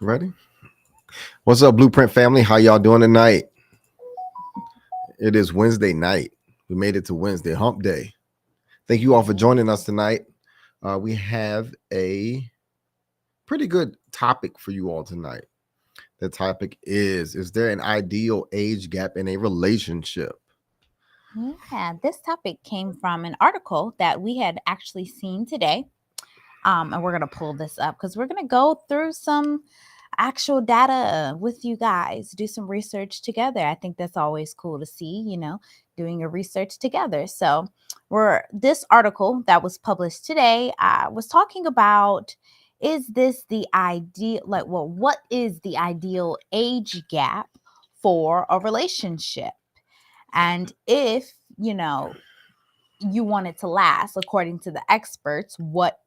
Ready? What's up, Blueprint family? How y'all doing tonight? It is Wednesday night. We made it to Wednesday, hump day. Thank you all for joining us tonight. We have a pretty good topic for you all tonight. The topic is there an ideal age gap in a relationship? Yeah, this topic came from an article that we had actually seen today. And we're going to pull this up because we're going to go through some actual data with you guys, do some research together. I think that's always cool to see, doing your research together. So, this article that was published today was talking about, is this the ideal, what is the ideal age gap for a relationship? And if, you want it to last, according to the experts, what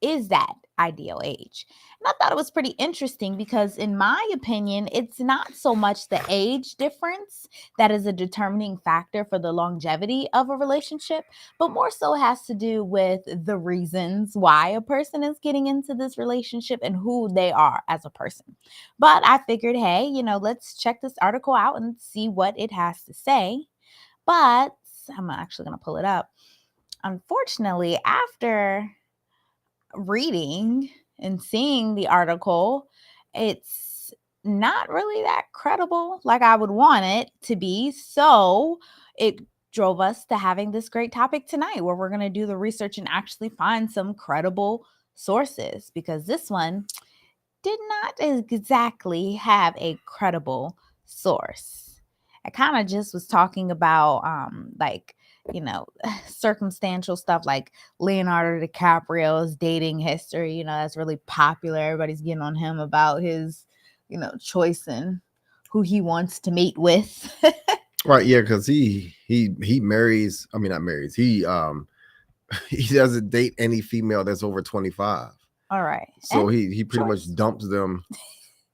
is that ideal age? And I thought it was pretty interesting because, in my opinion, it's not so much the age difference that is a determining factor for the longevity of a relationship, but more so has to do with the reasons why a person is getting into this relationship and who they are as a person. But I figured, hey, let's check this article out and see what it has to say. But I'm actually going to pull it up. Unfortunately, after reading and seeing the article, it's not really that credible like I would want it to be. So it drove us to having this great topic tonight where we're going to do the research and actually find some credible sources, because this one did not exactly have a credible source. I kind of just was talking about circumstantial stuff like Leonardo DiCaprio's dating history. That's really popular. Everybody's getting on him about his, choice and who he wants to mate with. Right, yeah, because he marries. I mean, not marries. He he doesn't date any female that's over 25. All right. So he pretty much dumps them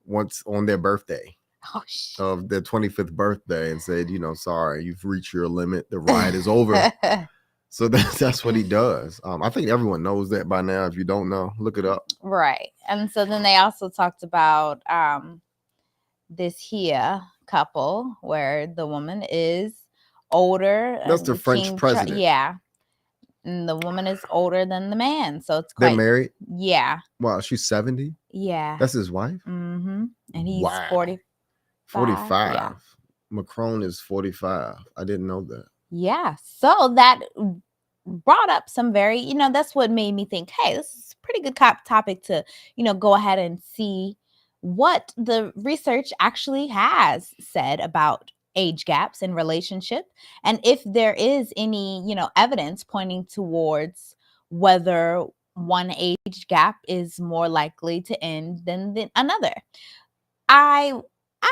once on their birthday. Of their 25th birthday and said, sorry, you've reached your limit. The ride is over. So that's what he does. I think everyone knows that by now. If you don't know, look it up. Right. And so then they also talked about this here couple where the woman is older. That's the French president. Yeah. And the woman is older than the man. So it's They're married? Yeah. Wow, she's 70? Yeah. That's his wife? Mm-hmm. And he's 40. 45. Yeah. Macron is 45. I didn't know that. Yeah. So that brought up some very, that's what made me think, hey, this is a pretty good topic to, go ahead and see what the research actually has said about age gaps in relationship, and if there is any, evidence pointing towards whether one age gap is more likely to end than another.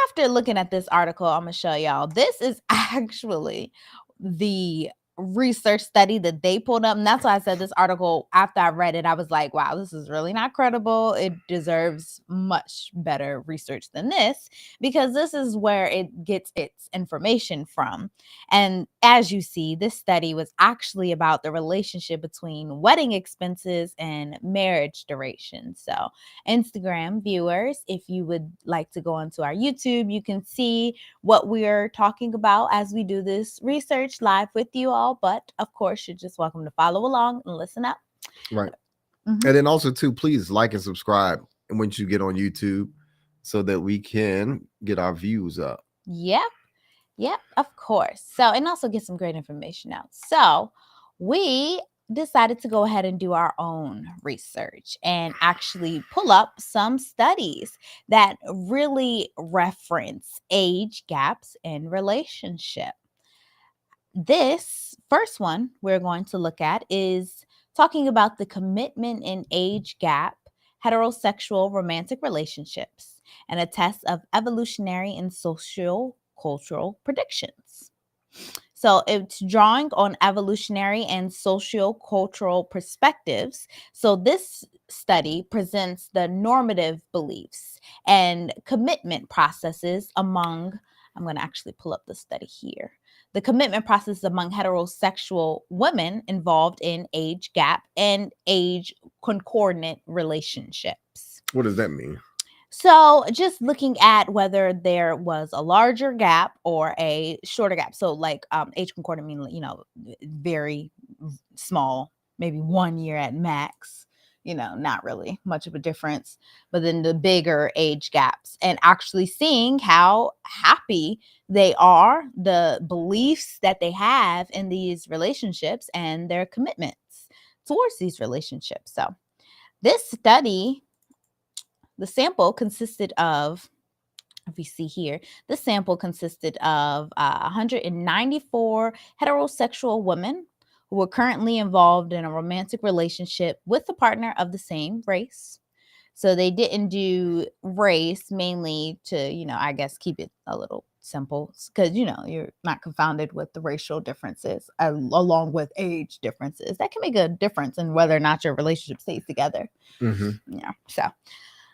After looking at this article, I'm going to show y'all, this is actually the research study that they pulled up. And that's why I said this article, after I read it, I was like, wow, this is really not credible. It deserves much better research than this, because this is where it gets its information from. And as you see, this study was actually about the relationship between wedding expenses and marriage duration. So Instagram viewers, if you would like to go onto our YouTube, you can see what we're talking about as we do this research live with you all. But of course, you're just welcome to follow along and listen up. Right. Mm-hmm. And then also, too, please like and subscribe once you get on YouTube so that we can get our views up. Yep, of course. So, and also get some great information out. So we decided to go ahead and do our own research and actually pull up some studies that really reference age gaps in relationship. This first one we're going to look at is talking about the commitment and age gap, heterosexual romantic relationships, and a test of evolutionary and social cultural predictions. So it's drawing on evolutionary and socio-cultural perspectives. So this study presents the normative beliefs and commitment processes among, I'm going to actually pull up the study here. The commitment process among heterosexual women involved in age gap and age concordant relationships. What does that mean? So just looking at whether there was a larger gap or a shorter gap. So like age concordant mean, very small, maybe 1 year at max, not really much of a difference, but then the bigger age gaps and actually seeing how happy they are, the beliefs that they have in these relationships and their commitments towards these relationships. So this study, the sample consisted of, if we see here, the sample consisted of 194 heterosexual women who were currently involved in a romantic relationship with a partner of the same race. So they didn't do race mainly to, I guess keep it a little simple because, you're not confounded with the racial differences along with age differences. That can make a difference in whether or not your relationship stays together. Yeah. So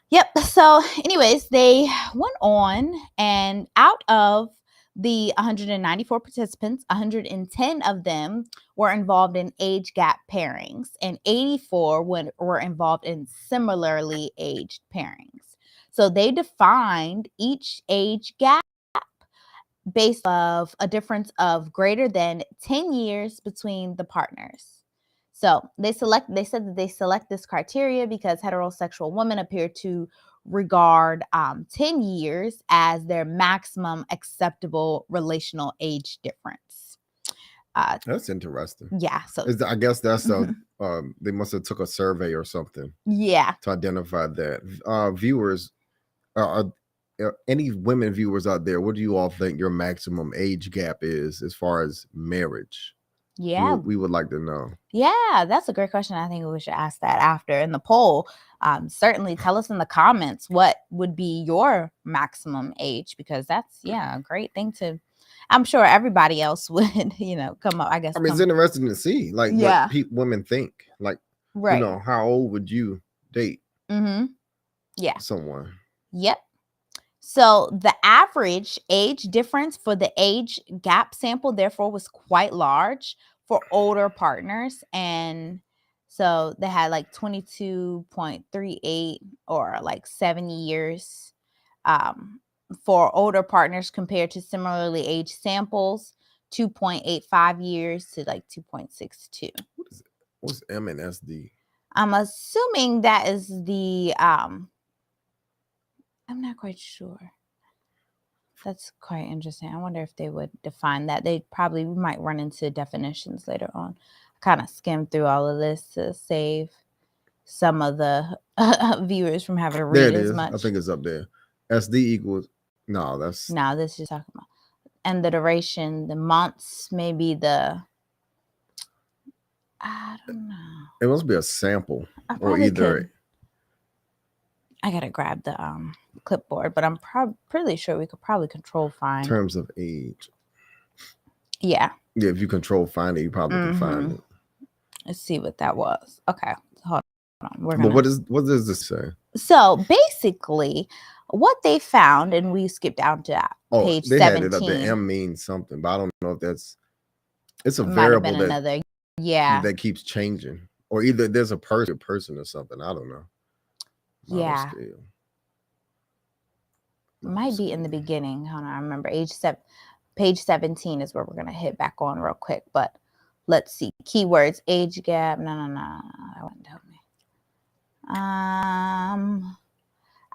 yep. So, anyways, they went on, and out of the 194 participants, 110 of them were involved in age gap pairings, and 84 were involved in similarly aged pairings. So they defined each age gap based of a difference of greater than 10 years between the partners. So they said that they select this criteria because heterosexual women appear to regard 10 years as their maximum acceptable relational age difference. That's interesting. Yeah. So I guess that's they must have took a survey or something. Yeah. To identify that. Viewers, are any women viewers out there? What do you all think your maximum age gap is as far as marriage? Yeah. We would like to know. Yeah, that's a great question. I think we should ask that after in the poll. Certainly tell us in the comments what would be your maximum age, because that's a great thing to. I'm sure everybody else would, come up. I guess. I mean, it's interesting to see what women think. Like, right. How old would you date? Mm-hmm. Yeah. Someone. Yep. So the average age difference for the age gap sample, therefore, was quite large for older partners. And so they had like 22.38 or like 70 years for older partners compared to similarly aged samples, 2.85 years to like 2.62. What's MNSD? I'm assuming that is the I'm not quite sure. That's quite interesting. I wonder if they would define that. They probably might run into definitions later on. I kind of skimmed through all of this to save some of the viewers from having to read as much. I think it's up there. SD equals this is talking about. And the duration, the months, maybe I don't know. It must be a sample or either. I gotta grab the clipboard, but I'm pretty sure we could probably control find. In terms of age. Yeah. Yeah, if you control find it, you probably can find it. Let's see what that was. Okay, hold on. What does this say? So basically, what they found, and we skipped down to page 17. Had it up there. M means something, but I don't know if it's a variable that keeps changing, or either there's a person or something. I don't know. Yeah. Might be in the beginning. Hold on, I remember page 17 is where we're gonna hit back on real quick. But let's see. Keywords, age gap. No. That wouldn't help me.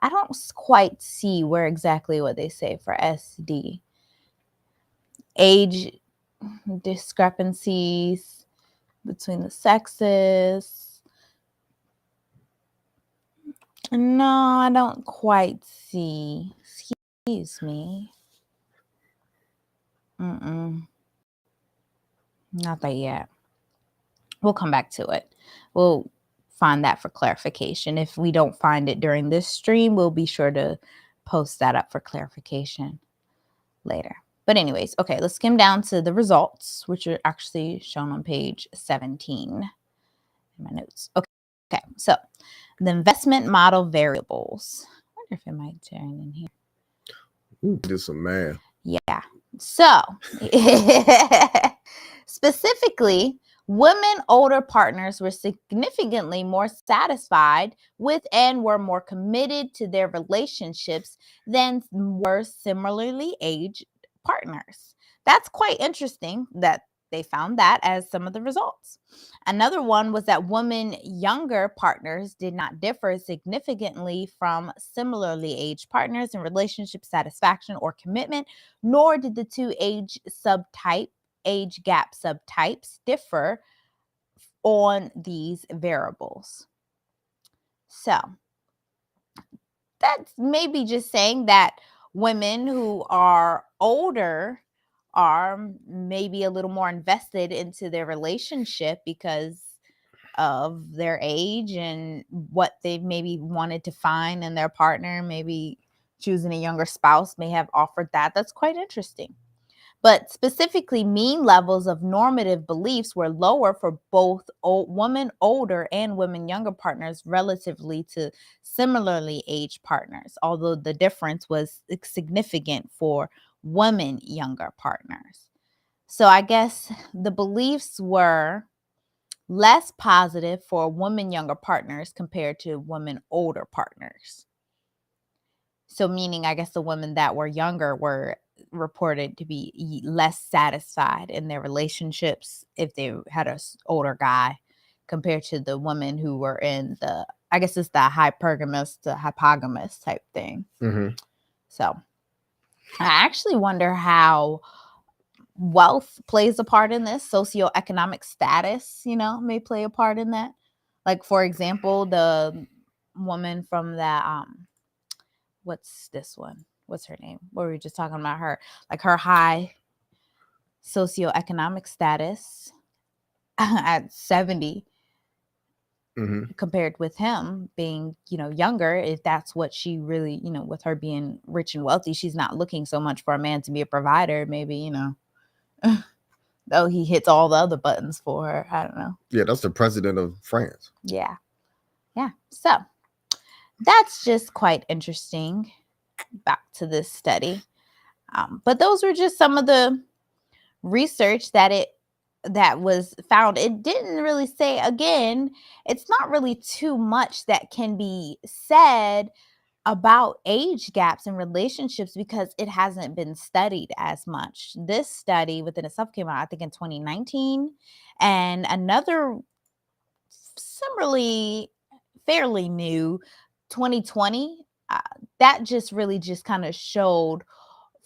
I don't quite see where exactly what they say for SD. Age discrepancies between the sexes. No, I don't quite see. Excuse me. Not that yet. We'll come back to it. We'll find that for clarification. If we don't find it during this stream, we'll be sure to post that up for clarification later. But anyways, okay, let's skim down to the results, which are actually shown on page 17 in my notes. Okay, so the investment model variables. I wonder if it might turn in here. Ooh, do some math. Yeah. So specifically, Women older partners were significantly more satisfied with and were more committed to their relationships than were similarly aged partners. That's quite interesting that they found that as some of the results. Another one was that women younger partners did not differ significantly from similarly aged partners in relationship satisfaction or commitment, nor did the two age gap subtypes differ on these variables. So that's maybe just saying that women who are older are maybe a little more invested into their relationship because of their age and what they maybe wanted to find in their partner. Maybe choosing a younger spouse may have offered that. That's quite interesting. But specifically, mean levels of normative beliefs were lower for both women older and women younger partners relatively to similarly aged partners, although the difference was significant for women younger partners. So I guess the beliefs were less positive for women younger partners compared to women older partners. So meaning, I guess the women that were younger were reported to be less satisfied in their relationships if they had an older guy compared to the women who were in the, I guess it's the hypogamous type thing. Mm-hmm. So I actually wonder how wealth plays a part in this. Socioeconomic status, may play a part in that. Like, for example, the woman from that, what's this one? What's her name? What were we just talking about her? Like her high socioeconomic status at 70 compared with him being, younger. If that's what she really, with her being rich and wealthy, she's not looking so much for a man to be a provider. Maybe, though he hits all the other buttons for her. I don't know. Yeah, that's the president of France. Yeah. So that's just quite interesting. Back to this study. But those were just some of the research that was found. It didn't really say, again, it's not really too much that can be said about age gaps in relationships because it hasn't been studied as much. This study within itself came out, I think, in 2019, and another similarly fairly new 2020. That just really just kind of showed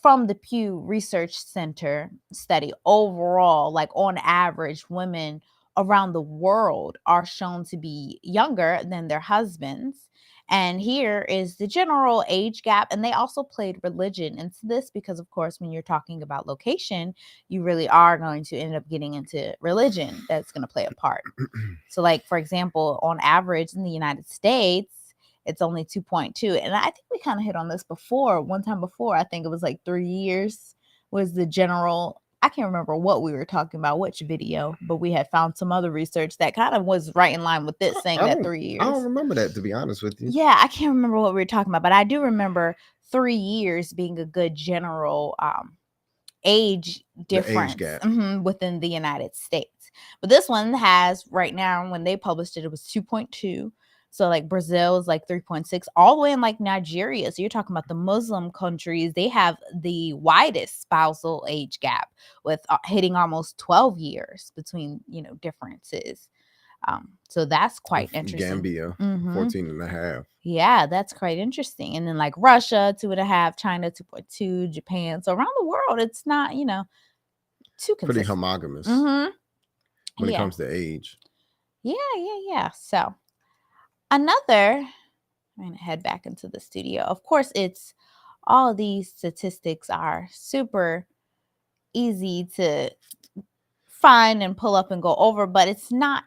from the Pew Research Center study overall, like on average, women around the world are shown to be younger than their husbands. And here is the general age gap. And they also played religion into this because, of course, when you're talking about location, you really are going to end up getting into religion. That's going to play a part. So, like, for example, on average in the United States, it's only 2.2. And I think we kind of hit on this one time before. I think it was like 3 years was the general. I can't remember what we were talking about, which video, but we had found some other research that kind of was right in line with this, saying that 3 years. I don't remember that, to be honest with you. Yeah, I can't remember what we were talking about, but I do remember 3 years being a good general age difference within the United States. But this one has, right now, when they published it, it was 2.2. So like Brazil is like 3.6, all the way in like Nigeria. So you're talking about the Muslim countries. They have the widest spousal age gap with hitting almost 12 years between, differences. So that's quite interesting. Gambia, 14 and a half. Yeah, that's quite interesting. And then like Russia, 2.5, China, 2.2, Japan. So around the world, it's not, too consistent. Pretty homogamous when it comes to age. Yeah. So another, I'm going to head back into the studio. Of course, it's all these statistics are super easy to find and pull up and go over, but it's not,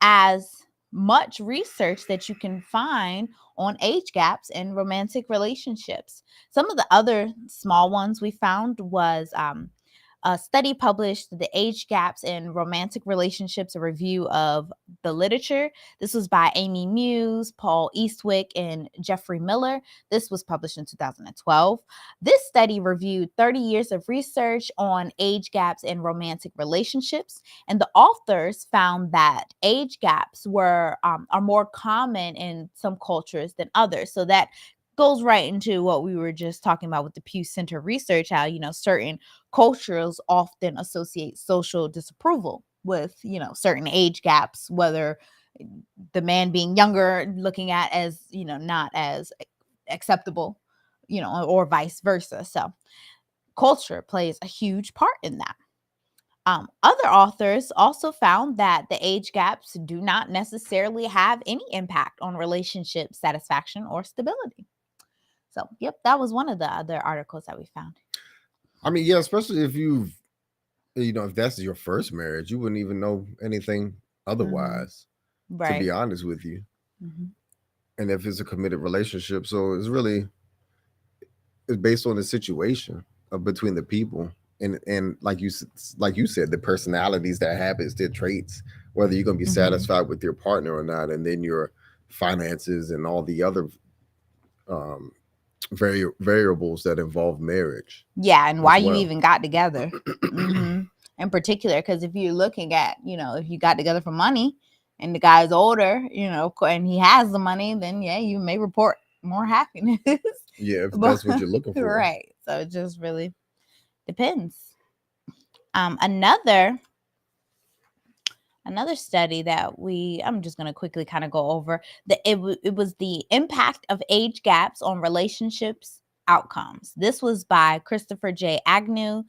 as much research that you can find on age gaps in romantic relationships. Some of the other small ones we found was A study published The Age Gaps in Romantic Relationships, a review of the literature. This was by Amy Muse, Paul Eastwick, and Jeffrey Miller. This was published in 2012. This study reviewed 30 years of research on age gaps in romantic relationships, and the authors found that age gaps are more common in some cultures than others. So that goes right into what we were just talking about with the Pew Center research, how, certain cultures often associate social disapproval with, certain age gaps, whether the man being younger looking at as, not as acceptable, or vice versa. So culture plays a huge part in that. Other authors also found that the age gaps do not necessarily have any impact on relationship satisfaction or stability. So, yep, that was one of the other articles that we found. I mean, yeah, especially if if that's your first marriage, you wouldn't even know anything otherwise, Right. to be honest with you. And if it's a committed relationship, so it's based on the situation between the people. And like you said, the personalities, their habits, their traits, whether you're going to be satisfied with your partner or not, and then your finances and all the other variables that involve marriage. Yeah, and why you even got together. In particular, because if you're looking at, if you got together for money and the guy's older, and he has the money, then yeah, you may report more happiness. Yeah, if that's what you're looking for. Right. So it just really depends. Another study that I'm just going to quickly kind of go over, it was the impact of age gaps on relationships outcomes. This was by Christopher J. Agnew,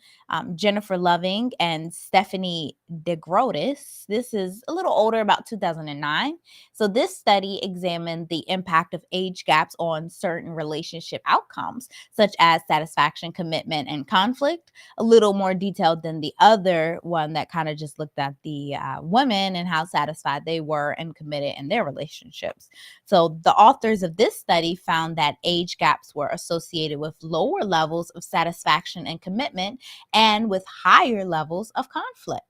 Jennifer Loving, and Stephanie DeGrotis. This is a little older, about 2009. So this study examined the impact of age gaps on certain relationship outcomes, such as satisfaction, commitment, and conflict. A little more detailed than the other one that kind of just looked at the women and how satisfied they were and committed in their relationships. So the authors of this study found that age gaps were associated with lower levels of satisfaction and commitment and with higher levels of conflict.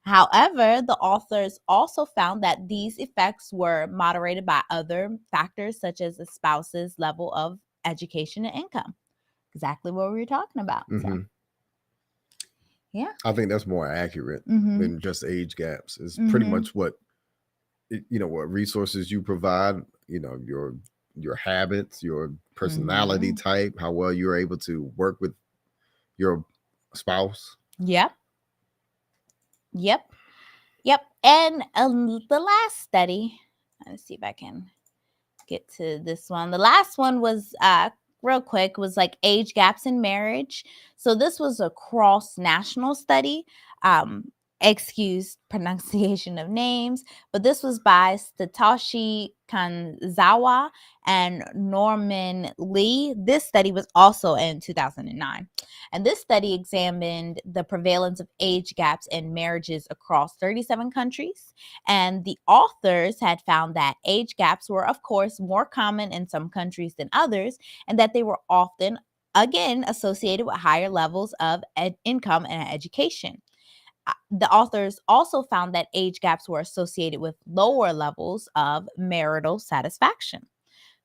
However, the authors also found that these effects were moderated by other factors such as the spouse's level of education and income. Exactly what we were talking about. So, yeah, I think that's more accurate than just age gaps. It's pretty much what what resources you provide, your habits, your personality type, how well you're able to work with your spouse. Yep. And the last study, let's see if I can get to this one. The last one was real quick, was like age gaps in marriage. So this was a cross-national study. Excuse pronunciation of names, but this was by Satoshi Kanzawa and Norman Lee. This study was also in 2009. And this study examined the prevalence of age gaps in marriages across 37 countries. And the authors had found that age gaps were, of course, more common in some countries than others, and that they were often, again, associated with higher levels of income and education. The authors also found that age gaps were associated with lower levels of marital satisfaction.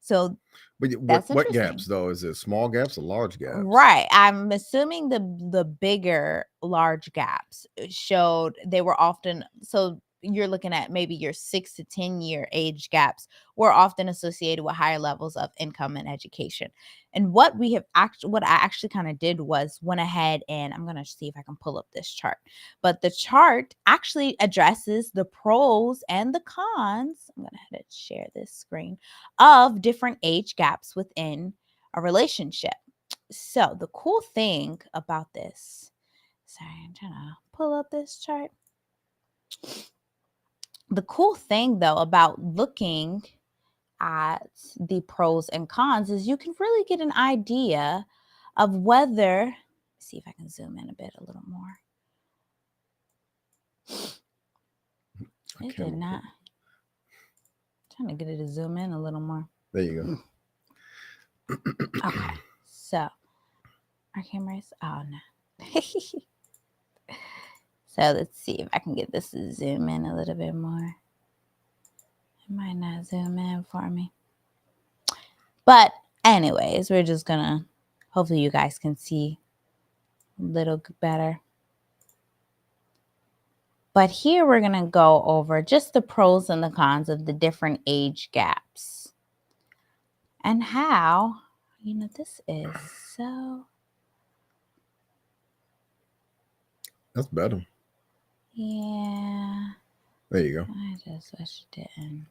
So, but what gaps though? Is it small gaps or large gaps? Right. I'm assuming the bigger large gaps showed they were often, so you're looking at maybe your 6 to 10 year age gaps were often associated with higher levels of income and education. And what I actually kind of did was went ahead and I'm going to see if I can pull up this chart. But the chart actually addresses the pros and the cons. I'm going to head and share this screen of different age gaps within a relationship. So the cool thing about this, sorry, I'm trying to pull up this chart. The cool thing, though, about looking at the pros and cons is you can really get an idea of whether, let's see if I can zoom in a little more. It did not. I'm trying to get it to zoom in a little more. There you go. Okay, so our camera's on. So let's see if I can get this to zoom in a little bit more. It might not zoom in for me. But anyways, we're just gonna, hopefully you guys can see a little better. But here we're gonna go over just the pros and the cons of the different age gaps. And how, this is so... That's better. Yeah. There you go. I just switched it in.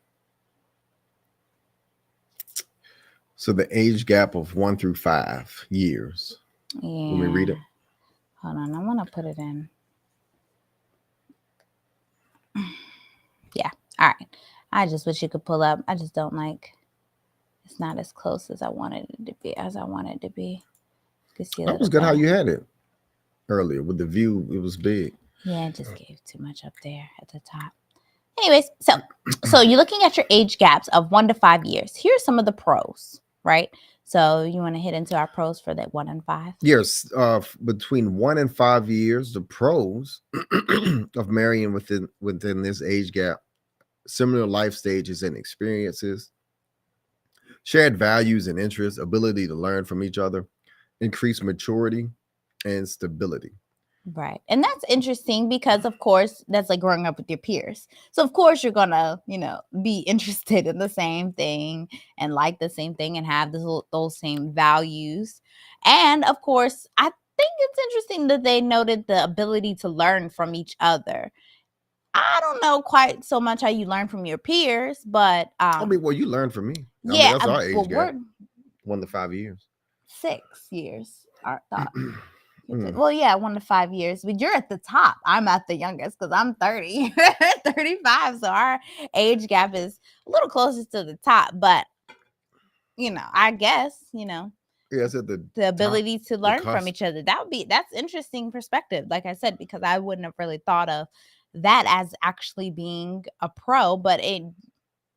So the age gap of 1 through 5 years. Yeah. Let me read it. Hold on, I want to put it in. Yeah. All right. I just wish you could pull up. I just don't like... It's not as close as I wanted it to be. You can see that was good how you had it earlier with the view. It was big. Yeah, it just gave too much up there at the top. Anyways, so you're looking at your age gaps of 1 to 5 years. Here's some of the pros, right? So you want to hit into our pros for that 1 and 5? Yes, between 1 and 5 years, the pros of marrying within this age gap: similar life stages and experiences, shared values and interests, ability to learn from each other, increased maturity, and stability. Right. And that's interesting because, of course, that's like growing up with your peers. So, of course, you're going to, be interested in the same thing and like the same thing and have those same values. And, of course, I think it's interesting that they noted the ability to learn from each other. I don't know quite so much how you learn from your peers, but... well, you learn from me. Yeah. That's our age gap. 1 to 5 years. 6 years, I thought. Well, yeah, 1 to 5 years, but you're at the top. I'm at the youngest because I'm 30, 35. So our age gap is a little closer to the top, but I guess, yeah, it's at the ability to learn from each other. That's interesting perspective. Like I said, because I wouldn't have really thought of that as actually being a pro, but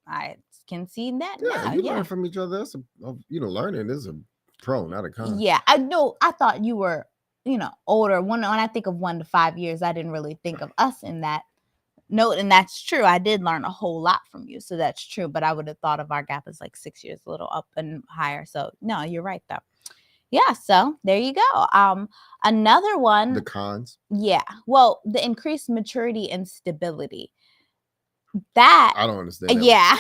I can see that now. You learn from each other. That's learning is a pro, not a con. Yeah, I know. I thought you were, older. When I think of 1 to 5 years, I didn't really think of us in that note. And that's true. I did learn a whole lot from you. So that's true. But I would have thought of our gap as like 6 years, a little up and higher. So no, you're right though. Yeah. So there you go. Another one. The cons. Yeah. Well, the increased maturity and stability. That I don't understand. Yeah.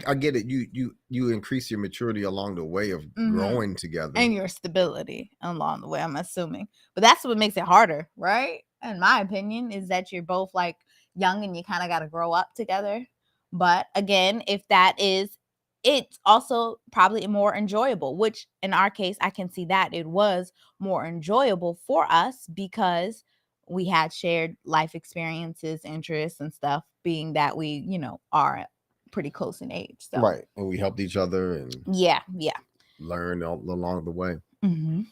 I get it. You increase your maturity along the way of growing together. And your stability along the way, I'm assuming. But that's what makes it harder, right? In my opinion, is that you're both like young and you kind of got to grow up together. But again, if that is, it's also probably more enjoyable, which in our case, I can see that it was more enjoyable for us because we had shared life experiences, interests, and stuff, being that we, are pretty close in age. So. Right. And we helped each other and learn along the way. Mm-hmm.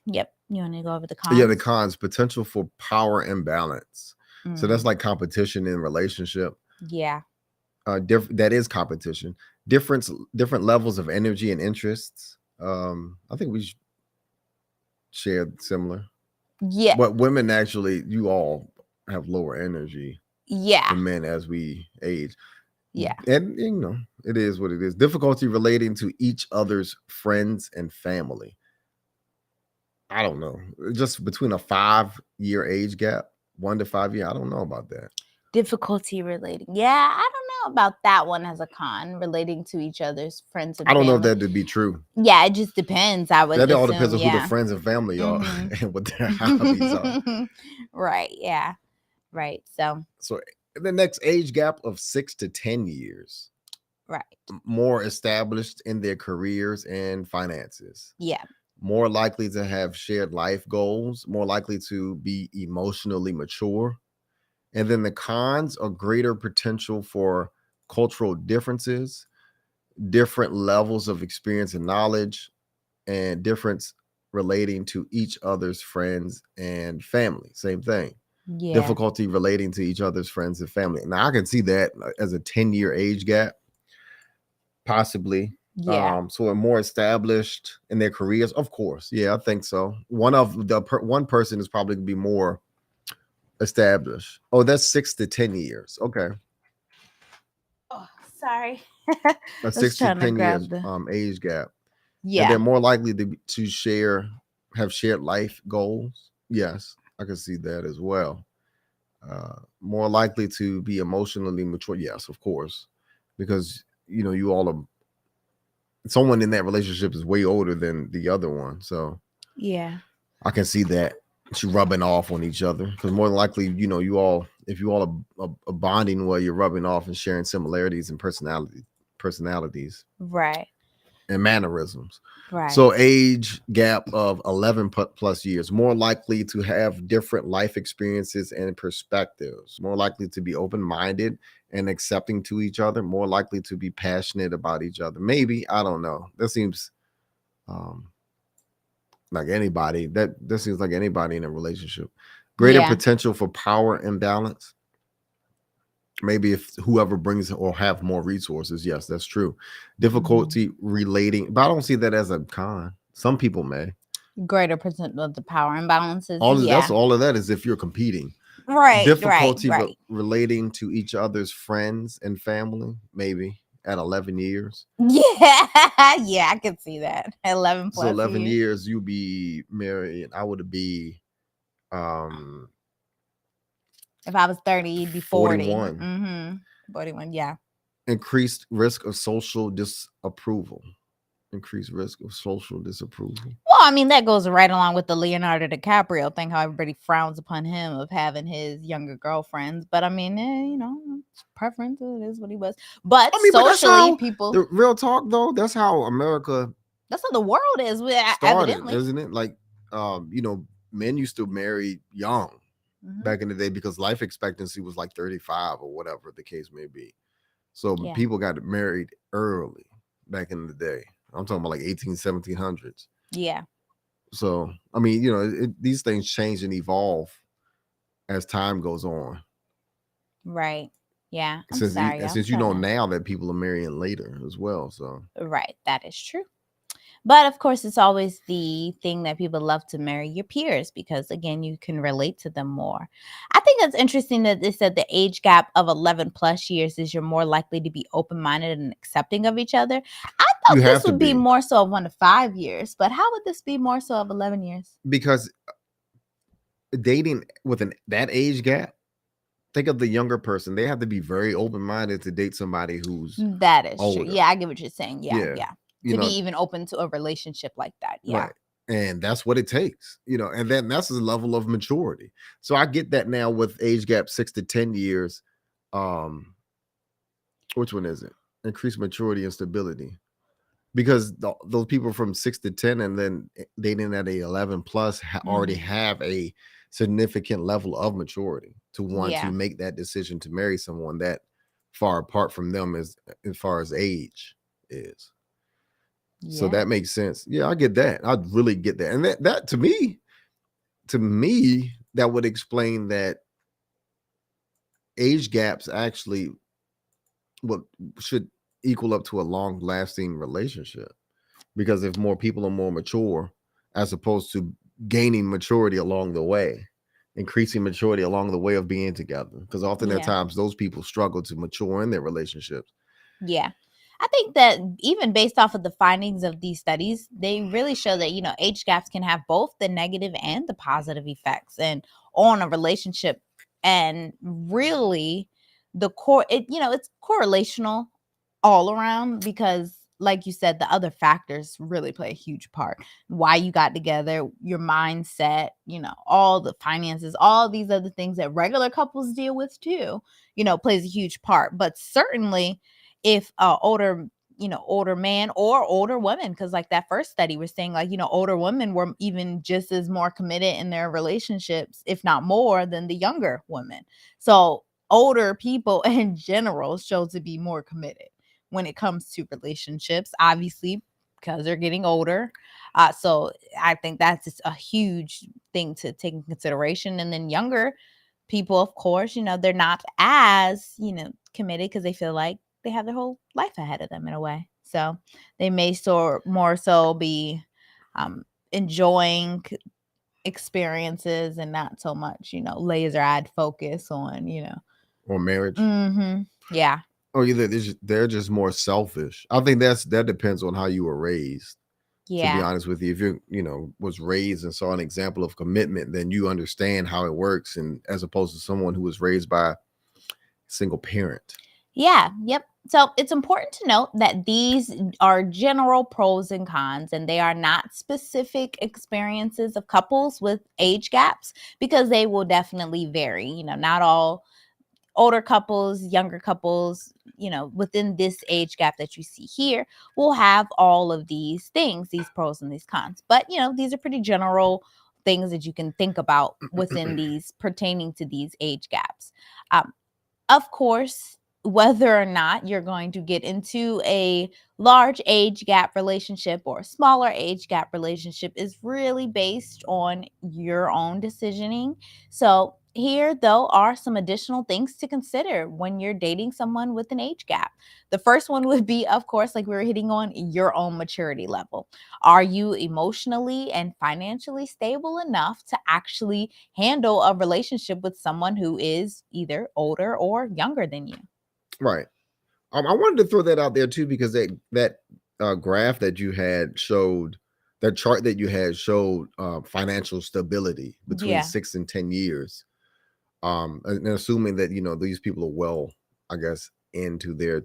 Yep. You want to go over the cons? Yeah, the cons: potential for power imbalance. So that's like competition in relationship. Yeah. That is competition. Different levels of energy and interests. I think we shared similar. Yeah. But women actually, you all have lower energy. Yeah. Than men as we age. Yeah. And it is what it is. Difficulty relating to each other's friends and family. I don't know. Just between a 5-year age gap, 1 to 5 year. I don't know about that. Difficulty relating. Yeah, I don't know about that one as a con, relating to each other's friends and I don't family. know if that would be true. Yeah, it just depends. I would. That all depends on who the friends and family are and what their hobbies are. Right. Yeah. Right. So the next age gap of 6 to 10 years. Right. More established in their careers and finances. Yeah. More likely to have shared life goals, more likely to be emotionally mature. And then the cons are greater potential for cultural differences, different levels of experience and knowledge, and difference relating to each other's friends and family. Same thing. Yeah. Difficulty relating to each other's friends and family. Now I can see that as a 10-year age gap, possibly. Yeah. So are more established in their careers, of course. Yeah, I think so. One person is probably going to be more established. Oh, that's 6 to 10 years. Okay. Oh, sorry. A I was six to trying to ten years grab the. age gap. And they're Yeah. more likely to have shared life goals. Yes, I can see that as well. More likely to be emotionally mature. Yes, of course, because you all are. Someone in that relationship is way older than the other one, so Yeah. I can see that you rubbing off on each other because more than likely, you all if you all are bonding well, you're rubbing off and sharing similarities and personalities Right. and mannerisms. Right. So age gap of 11 plus years, more likely to have different life experiences and perspectives, more likely to be open-minded and accepting to each other, more likely to be passionate about each other. Maybe, I don't know. That seems um like anybody. That seems like anybody in a relationship. Greater Yeah. potential for power imbalance. Maybe if whoever brings or have more resources. Yes, that's true. Difficulty relating, but I don't see that as a con. Some people may. Greater percent of the power imbalances. All of Yeah. that's all of that is if you're competing. Right. Right. Difficulty Right. relating to each other's friends and family, maybe at 11 years. Yeah. Yeah. I could see that. 11 So plus 11 years. years, you be married. I would be um If I was 30, you'd be 40. 41. 41. Yeah. Increased risk of social disapproval. Increased risk of social disapproval. Well, I mean, that goes right along with the Leonardo DiCaprio thing, how everybody frowns upon him of having his younger girlfriends. But I mean, preference, it is what he was. But I mean, but that's socially, how people, the real talk though. That's how America that's how the world is, started, evidently. isn't it? Like, men used to marry young Mhm. back in the day because life expectancy was like 35 or whatever the case may be. So Yeah. people got married early back in the day. I'm talking about like 1700s. Yeah. So, I mean, these things change and evolve as time goes on. Right. Yeah. I'm Since sorry. I'm since you trying know to. now that people are marrying later as well. So, Right. That is true. But of course, it's always the thing that people love to marry your peers because, again, you can relate to them more. I think that's interesting that they said the age gap of 11 plus years is you're more likely to be open minded and accepting of each other. I you thought this have to would be be, more so of 1 to 5 years, but how would this be more so of 11 years? because dating with that age gap, think of the younger person. They have to be very open minded to date somebody who's That is true. older. Yeah, I get what you're saying. Yeah, Yeah. yeah. You To be know, even open to a relationship like that. Yeah. right. And that's what it takes, and then that's the level of maturity. So I get that now with age gap 6 to 10 years. Um, which one is it? Increased maturity and stability. Because those people from 6 to 10 and then dating at a 11 plus already Mhm. have a significant level of maturity to want to Yeah. make that decision to marry someone that far apart from them as far as age is. So Yeah. that makes sense. Yeah, I get that. I really get that. And that to me, that would explain that age gaps actually what should equal up to a long lasting relationship. Because if more people are more mature, as opposed to gaining maturity along the way, increasing maturity along the way of being together. Because often at Yeah. times those people struggle to mature in their relationships. Yeah. I think that even based off of the findings of these studies, they really show that, age gaps can have both the negative and the positive effects and on a relationship. And really the core it's correlational all around because like you said, the other factors really play a huge part. Why you got together, your mindset, all the finances, all these other things that regular couples deal with too, plays a huge part. But certainly if older man or older women, because like that first study was saying like older women were even just as more committed in their relationships if not more than the younger women. So older people in general show to be more committed when it comes to relationships, obviously because they're getting older. So I think that's just a huge thing to take in consideration. And then younger people, of course, they're not as committed because they feel like they have their whole life ahead of them in a way. So they may more so be enjoying experiences and not so much, laser-eyed focus on, or marriage. Yeah. Or either they're just more selfish. I think that depends on how you were raised. To be Yeah. honest with you, if you was raised and saw an example of commitment, then you understand how it works, and as opposed to someone who was raised by a single parent. Yeah. Yep. So it's important to note that these are general pros and cons, and they are not specific experiences of couples with age gaps because they will definitely vary. Not all older couples, younger couples, within this age gap that you see here will have all of these things, these pros and these cons. But, these are pretty general things that you can think about within these pertaining to these age gaps. Of course, whether or not you're going to get into a large age gap relationship or a smaller age gap relationship is really based on your own decisioning. So, here, though, are some additional things to consider when you're dating someone with an age gap. The first one would be, of course, like we were hitting on, your own maturity level. Are you emotionally and financially stable enough to actually handle a relationship with someone who is either older or younger than you? Right. I wanted to throw that out there too, because that graph that you had showed, that chart that you had showed financial stability between Yeah. 6 and 10 years. And assuming that these people are well, I guess, into their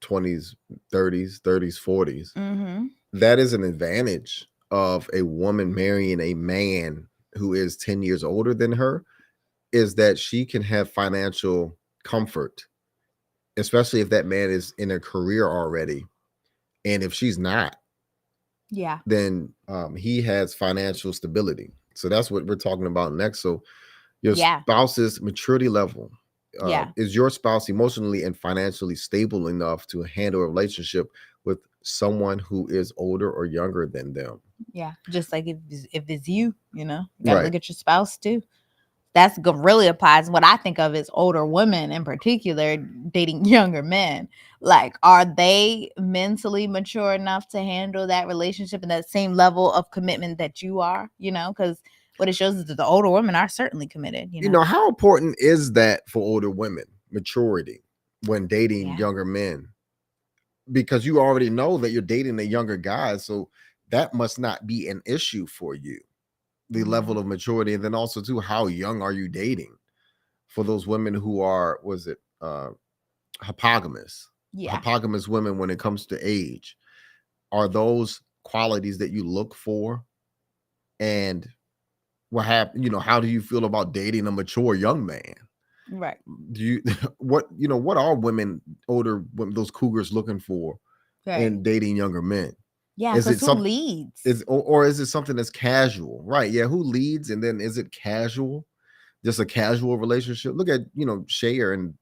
20s, 30s, 40s. Mm-hmm. That is an advantage of a woman marrying a man who is 10 years older than her, is that she can have financial comfort, especially if that man is in a career already. And if she's not, Yeah. then he has financial stability. So that's what we're talking about next. So your Yeah. spouse's maturity level. Yeah. Is your spouse emotionally and financially stable enough to handle a relationship with someone who is older or younger than them? Yeah. Just like if it's you, you got to Right. look at your spouse too. That's really applies. What I think of is older women in particular dating younger men. Like, are they mentally mature enough to handle that relationship and that same level of commitment that you are? Because what it shows is that the older women are certainly committed. How important is that for older women, maturity, when dating Yeah. younger men? Because you already know that you're dating a younger guy, so that must not be an issue for you, the level of maturity. And then also too, how young are you dating? For those women who are, was it hypogamous? Yeah. Hypogamous women, when it comes to age, are those qualities that you look for? And how do you feel about dating a mature young man? Right. Do you what are women, older women, those cougars, looking for Right. in dating younger men? Yeah. Is it Because who some leads? or is it something that's casual? Right. Yeah, who leads, and then is it casual? Just a casual relationship? Look at, Cher and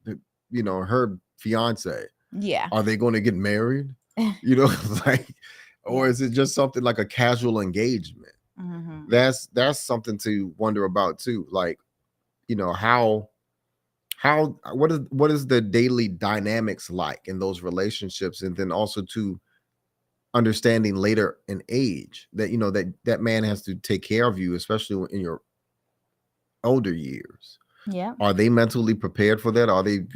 her fiance. Yeah. Are they going to get married? Like, or Yeah. is it just something like a casual engagement? Mm-hmm. That's something to wonder about too. Like, how what is the daily dynamics like in those relationships, and then also to understanding later in age that that man has to take care of you, especially in your older years. Yeah. Are they mentally prepared for that? Are they,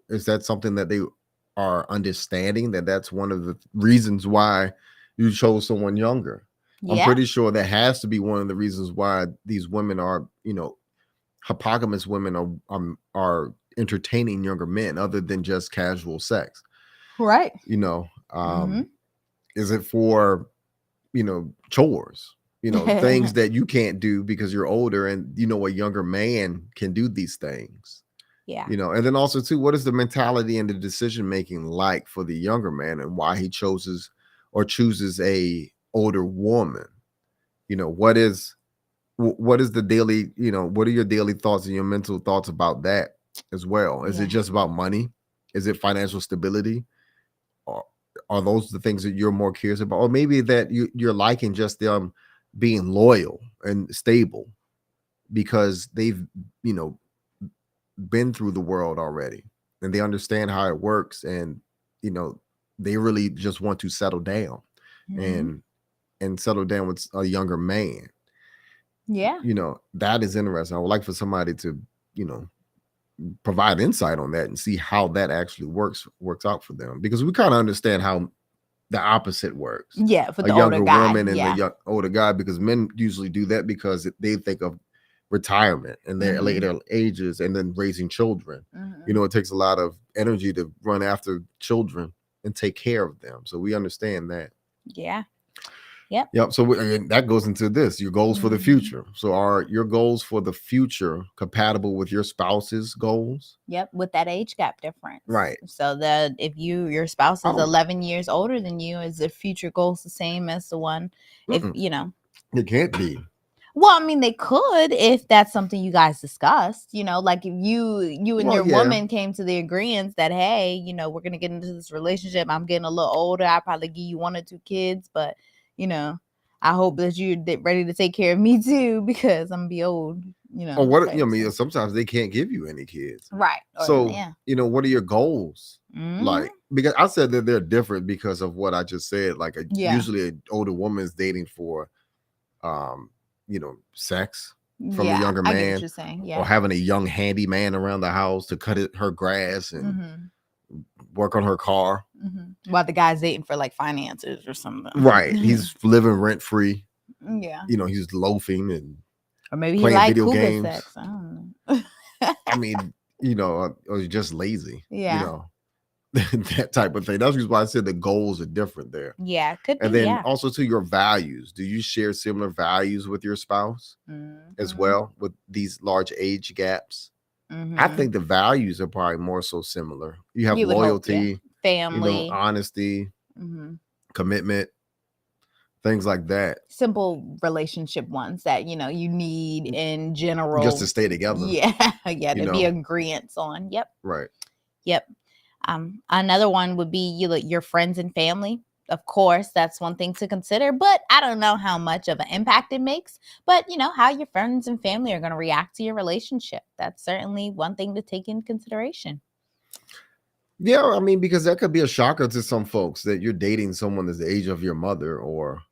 is that something that they are understanding, that that's one of the reasons why you chose someone younger? I'm Yeah. pretty sure that has to be one of the reasons why these women are, hypogamous women are entertaining younger men other than just casual sex. Right. You know, Mm-hmm. is it for, chores, things that you can't do because you're older, and a younger man can do these things? Yeah. And then also too, what is the mentality and the decision making like for the younger man, and why he chooses a older woman? What is the daily, what are your daily thoughts and your mental thoughts about that as well? Is it Yeah. just about money? Is it financial stability? Or are those the things that you're more curious about? Or maybe that you're liking just them being loyal and stable because they've, you know, been through the world already, and they understand how it works, and they really just want to settle down Mm-hmm. and settle down with a younger man. Yeah. That is interesting. I would like for somebody to, you know, provide insight on that and see how that actually works out for them, because we kind of understand how the opposite works. Yeah, for A the older younger guy. woman and Yeah. the older guy, because men usually do that because they think of retirement and their later ages and then raising children. It takes a lot of energy to run after children and take care of them. So we understand that. Yeah. Yep. Yep. So that goes into this, your goals for the future. So are your goals for the future compatible with your spouse's goals? Yep. With that age gap difference. Right. So that if your spouse is 11 years older than you, is the future goals the same as the one? If it can't be. Well, I mean, they could if that's something you guys discussed, like if you and your woman came to the agreement that, hey, we're going to get into this relationship. I'm getting a little older. I'll probably give you 1 or 2 kids, but, I hope that you're ready to take care of me too, because I'm going to be old, Or what, I mean, sometimes they can't give you any kids. Right. So, what are your goals? Like, because I said that they're different because of what I just said. Like usually an older woman is dating for, sex from a younger man, I get what you're saying. or having a young handyman around the house to cut her grass and work on her car, while the guy's dating for like finances or something. Right. He's living rent free. Yeah. He's loafing and or maybe playing he like video cougar games. Sex. I don't know. I mean, or he's just lazy. Yeah. That type of thing. That's why I said the goals are different there. Yeah, could be. And then also to your values. Do you share similar values with your spouse as well, with these large age gaps? I think the values are probably more so similar. You have loyalty, hope, family, honesty, commitment, things like that. Simple relationship ones that you need in general, just to stay together. Yeah, to be agreements on. Yep. Right. Yep. Another one would be your friends and family. Of course, that's one thing to consider, but I don't know how much of an impact it makes. But how your friends and family are going to react to your relationship. That's certainly one thing to take in consideration. Yeah, I mean, because that could be a shocker to some folks that you're dating someone that's the age of your mother, or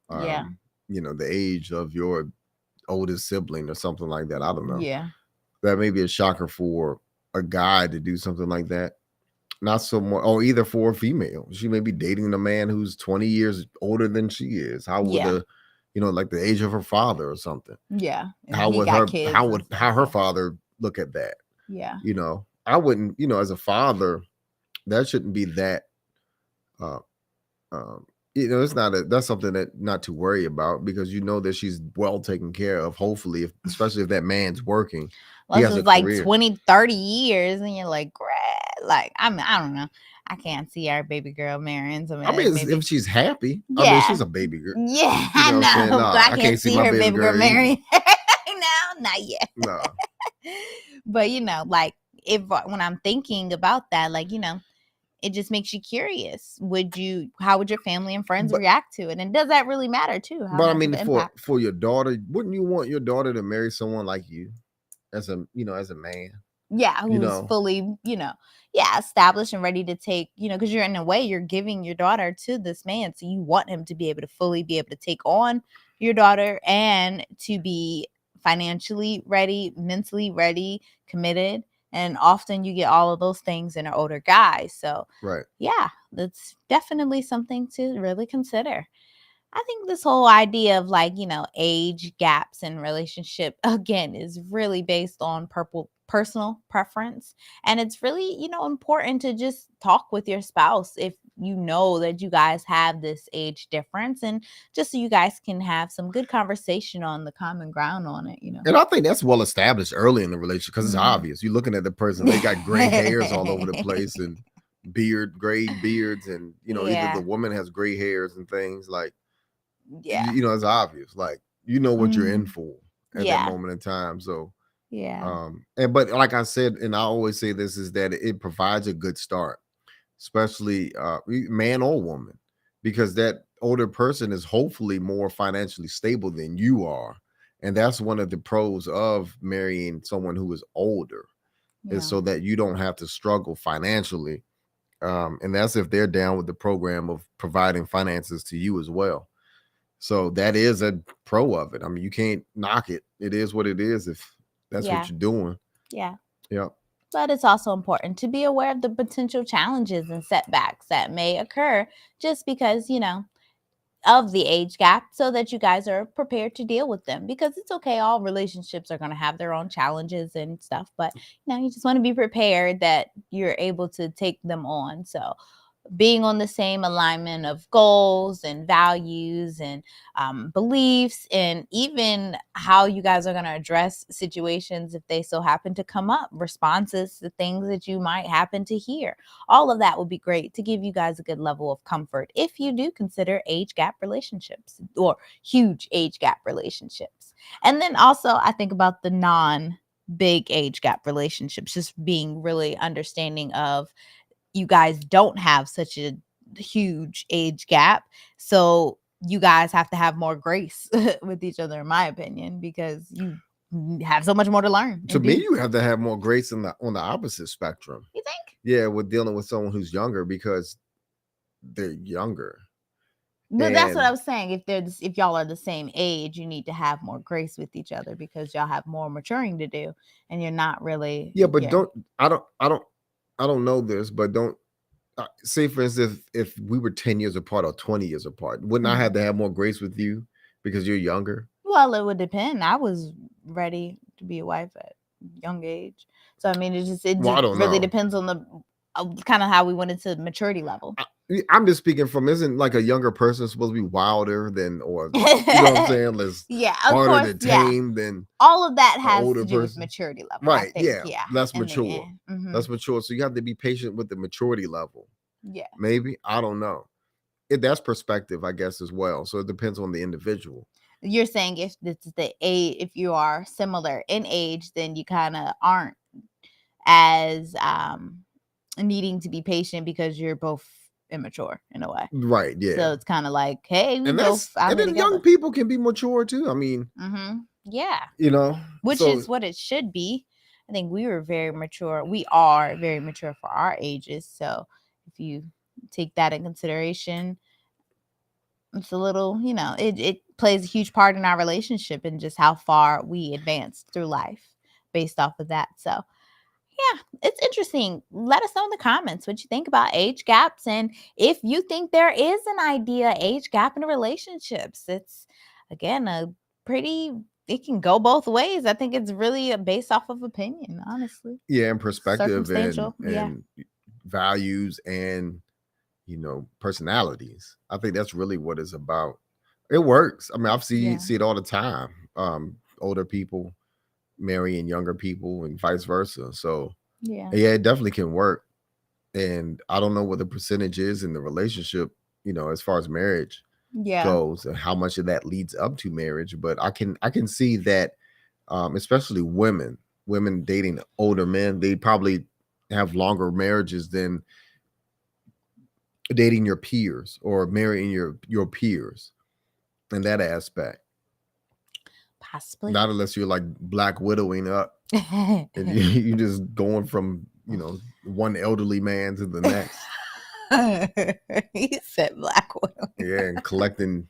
the age of your oldest sibling or something like that. I don't know. Yeah. That may be a shocker for a guy to do something like that. Not so much, or either for a female. She may be dating a man who's 20 years older than she is. How would like the age of her father or something? Yeah. How would her father look at that? Yeah. I wouldn't, as a father, that shouldn't be that it's that's something that not to worry about, because that she's well taken care of, hopefully, especially if that man's working. Unless it's like 20, 30 years and you're like, great. Like, I don't know. I can't see our baby girl marrying somebody. I mean, if she's happy. Yeah. I mean, she's a baby girl. Yeah, I know. But I can't see her baby girl marrying. No, not yet. No. But, like, when I'm thinking about that, like, it just makes you curious. How would your family and friends react to it? And does that really matter too? But I mean, for your daughter, wouldn't you want your daughter to marry someone like you as a man? Yeah, who's fully, established and ready to take, because you're in a way, you're giving your daughter to this man. So you want him to be able to fully be able to take on your daughter and to be financially ready, mentally ready, committed. And often you get all of those things in an older guy. So, yeah, that's definitely something to really consider. I think this whole idea of age gaps in relationship, again, is really based on personal preference. And it's really, important to just talk with your spouse if you know that you guys have this age difference, and just so you guys can have some good conversation on the common ground on it, And I think that's well established early in the relationship, because it's obvious. You're looking at the person, they got gray hairs all over the place and gray beards, and either the woman has gray hairs and things like, it's obvious. Like, what you're in for at that moment in time. So but like I said, and I always say this, is that it provides a good start, especially man or woman, because that older person is hopefully more financially stable than you are. And that's one of the pros of marrying someone who is older, is so that you don't have to struggle financially. And that's if they're down with the program of providing finances to you as well. So that is a pro of it. I mean, you can't knock it. It is what it is if that's Yeah. what you're doing. Yeah. Yeah. But it's also important to be aware of the potential challenges and setbacks that may occur just because, of the age gap, so that you guys are prepared to deal with them, because it's okay. All relationships are going to have their own challenges and stuff, but you just want to be prepared that you're able to take them on. So being on the same alignment of goals and values and beliefs, and even how you guys are going to address situations if they so happen to come up, responses to things that you might happen to hear. All of that would be great to give you guys a good level of comfort if you do consider age gap relationships or huge age gap relationships. And then also, I think about the big age gap relationships, just being really understanding of you guys don't have such a huge age gap. So you guys have to have more grace with each other, in my opinion, because you have so much more to learn. To me, you have to have more grace on the opposite spectrum. You think? Yeah, with dealing with someone who's younger because they're younger. But that's what I was saying. If y'all are the same age, you need to have more grace with each other because y'all have more maturing to do, and you're not really. Yeah, but I don't know this, but don't say for instance if we were 10 years apart or 20 years apart, wouldn't I have to have more grace with you because you're younger? Well, it would depend. I was ready to be a wife at a young age, so I mean, it just really depends on the kind of how we went into the maturity level. I'm just speaking from, isn't like a younger person supposed to be wilder than, or you know what I'm saying? Less harder to tame than all of that has to do with maturity level, right? I think. Yeah, less mature. Less mature. So you have to be patient with the maturity level. Yeah, maybe, I don't know. That's perspective, I guess, as well. So it depends on the individual. You're saying if it's the age, if you are similar in age, then you kind of aren't as needing to be patient because you're both immature in a way, right? Yeah. So it's kind of like, hey, and then young people can be mature too. I mean, yeah, which is what it should be. I think we were very mature. We are very mature for our ages. So if you take that in consideration, it's a little, it plays a huge part in our relationship and just how far we advance through life based off of that. So yeah, it's interesting. Let us know in the comments what you think about age gaps, and if you think there is an idea age gap in relationships. It's, again, it can go both ways. I think it's really based off of opinion, honestly. Yeah, and perspective and values and personalities. I think that's really what it's about. It works. I mean, I've see it all the time. Older people marrying younger people and vice versa. So yeah, it definitely can work. And I don't know what the percentage is in the relationship, as far as marriage goes, and how much of that leads up to marriage. But I can see that, especially women dating older men, they probably have longer marriages than dating your peers or marrying your peers in that aspect. Possibly. Not unless you're like Black Widowing up. And you just going from, one elderly man to the next. He said Black Widow. Yeah, and collecting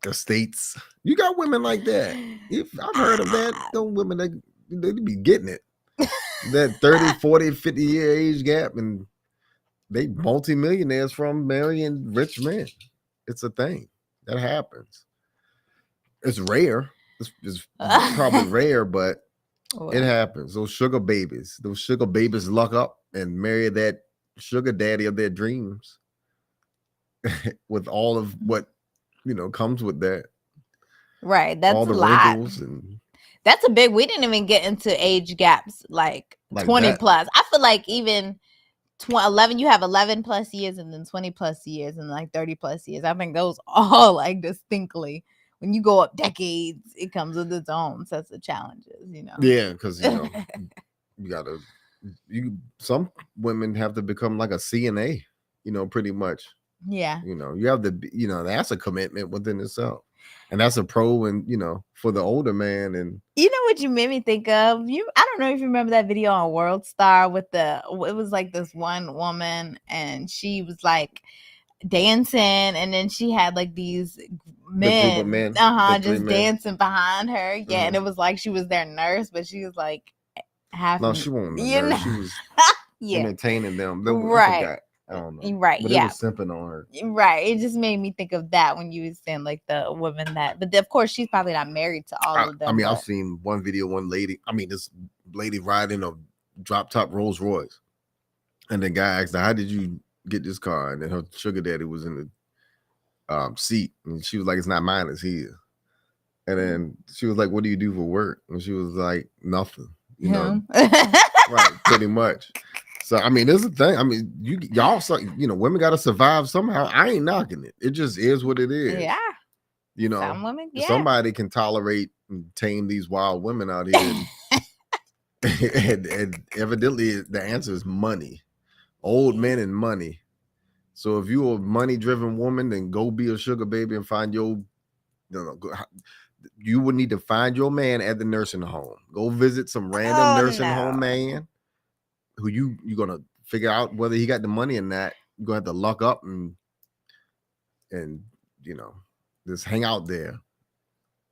estates. You got women like that. I've heard of that. Those women, they be getting it. That 30, 40, 50 year age gap, and they multimillionaires from marrying rich men. It's a thing that happens. It's rare. It's probably rare, but it happens. Those sugar babies luck up and marry that sugar daddy of their dreams with all of what comes with that. Right. That's all the wrinkles and that's a big. We didn't even get into age gaps like 20 that. Plus. I feel like even 11, you have 11 plus years and then 20 plus years and like 30 plus years. I think those all like distinctly. When you go up decades, it comes with its own sets of challenges, Yeah, because some women have to become like a CNA, pretty much. Yeah. You have to, that's a commitment within itself. And that's a pro and for the older man. And what you made me think of? I don't know if you remember that video on World Star with it was like this one woman and she was like dancing, and then she had like these men, group of men, just dancing behind her. Yeah, and it was like she was their nurse, but she was like half. No, she wasn't a nurse. She was entertaining them. Right. I don't know. Right. But it was simping on her. Right. It just made me think of that when you were saying like the woman that, but of course she's probably not married to all of them. I mean, I've seen one video, one lady. I mean, this lady riding a drop top Rolls Royce, and the guy asked her, "How did you get this car?" And then her sugar daddy was in the seat, and she was like, "It's not mine, it's his." And then she was like, "What do you do for work?" And she was like, "Nothing." You know, right? Pretty much. So I mean, this is the thing. I mean, y'all, women got to survive somehow. I ain't knocking it. It just is what it is. Yeah. You know, some women, somebody can tolerate and tame these wild women out here, and evidently the answer is money. Old men and money. So if you're a money-driven woman, then go be a sugar baby and find your. You would need to find your man at the nursing home. Go visit some random nursing home man who you're gonna figure out whether he got the money or not. You're gonna have to luck up and just hang out there.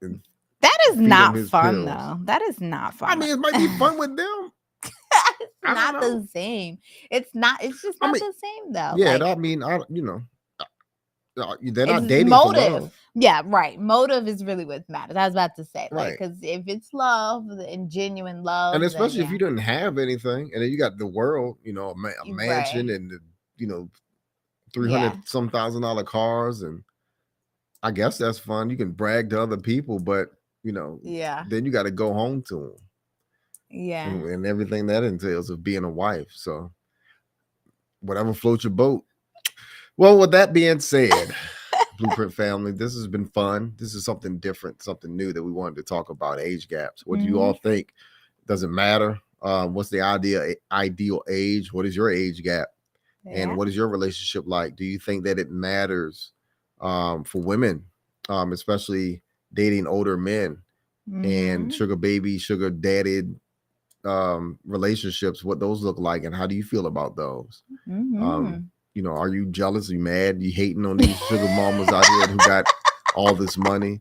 And that is not fun though. That is not fun. I mean, it might be fun with them. It's not the same. It's not. It's just not the same though. Yeah, I mean, they're not dating for love. Yeah, right. Motive is really what matters. I was about to say, right? Because if it's love and genuine love, and especially if you didn't have anything, and then you got the world, a mansion and $300,000 cars, and I guess that's fun. You can brag to other people, but then you got to go home to them. Yeah, and everything that entails of being a wife. So whatever floats your boat. Well, with that being said, Blueprint family, this has been fun. This is something different, something new that we wanted to talk about, age gaps. What do you all think? Does it matter? What's the ideal age? What is your age gap? Yeah. And what is your relationship like? Do you think that it matters for women, especially dating older men and sugar baby, sugar daddy relationships, what those look like, and how do you feel about those? Are you jealous? Are you mad? You hating on these sugar mamas out here who got all this money,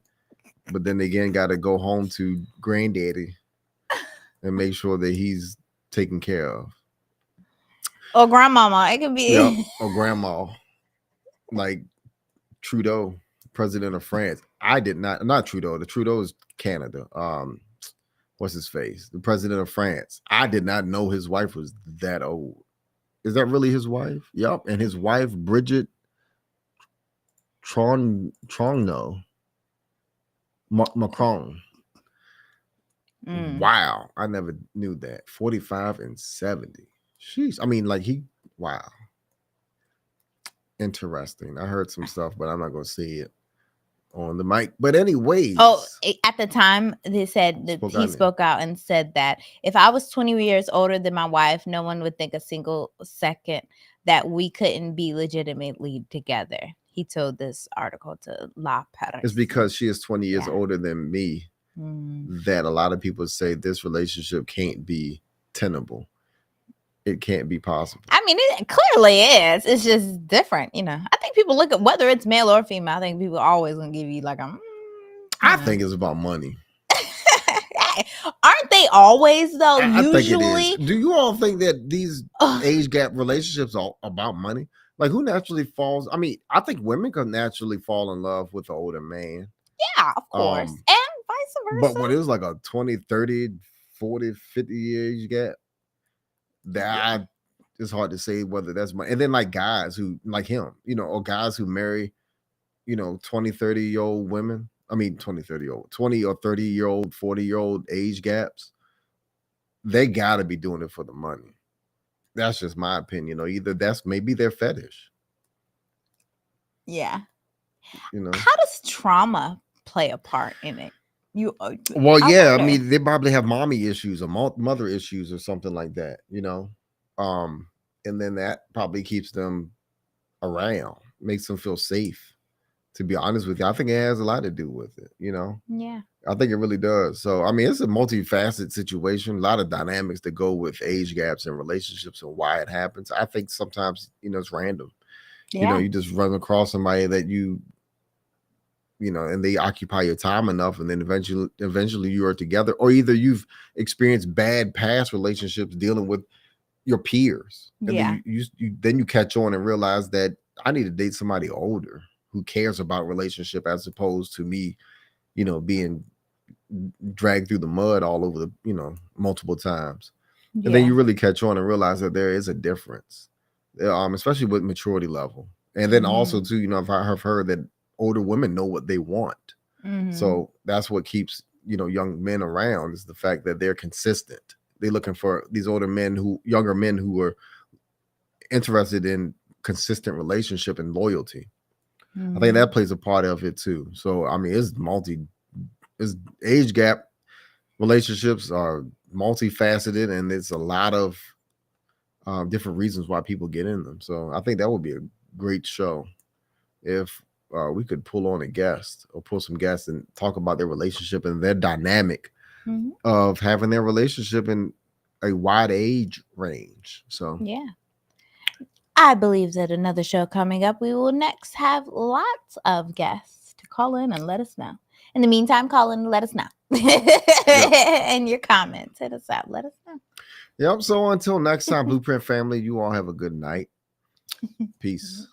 but then again got to go home to granddaddy and make sure that he's taken care of? Or grandmama. It can be. Yep. Or grandma. Like Trudeau, president of France. I did not Trudeau. The Trudeau is Canada. What's his face? The president of France. I did not know his wife was that old. Is that really his wife? Yep. And his wife, Bridget Trongno Macron. Wow. I never knew that. 45 and 70. Sheesh. I mean, wow. Interesting. I heard some stuff, but I'm not going to see it on the mic. But anyways. Oh, at the time, they said that he spoke out and said that if I was 20 years older than my wife, no one would think a single second that we couldn't be legitimately together. He told this article to La Paris. It's because she is 20 years older than me that a lot of people say this relationship can't be tenable. It can't be possible. I mean, it clearly is. It's just different, I think people look at whether it's male or female. I think people are always gonna give you like a. I think it's about money. Aren't they always though? I usually, think it is. Do you all think that these age gap relationships are about money? Like, who naturally falls? I mean, I think women can naturally fall in love with an older man. Yeah, of course, and vice versa. But when it was like a 20, 30, 40, 50 year age gap. That it's hard to say whether that's money. And then like guys who like him, or guys who marry, 20, 30-year-old women. I mean, 20, 30-year-old, 20 or 30-year-old, 40-year-old age gaps. They got to be doing it for the money. That's just my opinion. Either that's maybe their fetish. Yeah. How does trauma play a part in it? I mean, they probably have mommy issues or mother issues or something like that, and then that probably keeps them around, makes them feel safe. To be honest with you, I think it has a lot to do with it, Yeah, I think it really does. So I mean, it's a multifaceted situation, a lot of dynamics that go with age gaps and relationships and why it happens. I think sometimes it's random. You know, Yeah. you just run across somebody that and they occupy your time enough, and then eventually you are together, or either you've experienced bad past relationships dealing with your peers, and Yeah. then you catch on and realize that I need to date somebody older who cares about relationship, as opposed to me, being dragged through the mud all over multiple times. And then Yeah. you really catch on and realize that there is a difference, especially with maturity level. And then also Mhm. too, I've heard that older women know what they want. Mhm. So that's what keeps, young men around, is the fact that they're consistent. They're looking for these younger men who are interested in consistent relationship and loyalty. I think that Mhm. plays a part of it too. So I mean, it's age gap relationships are multifaceted, and it's a lot of different reasons why people get in them. So I think that would be a great show if we could pull on a guest, or pull some guests and talk about their relationship and their dynamic Mhm. of having their relationship in a wide age range. So Yeah. I believe that another show coming up, we will next have lots of guests to call in and let us know. In the meantime, call in and let us know. yep. And your comments, hit us out. Let us know. Yep. So until next time, Blueprint family, you all have a good night. Peace.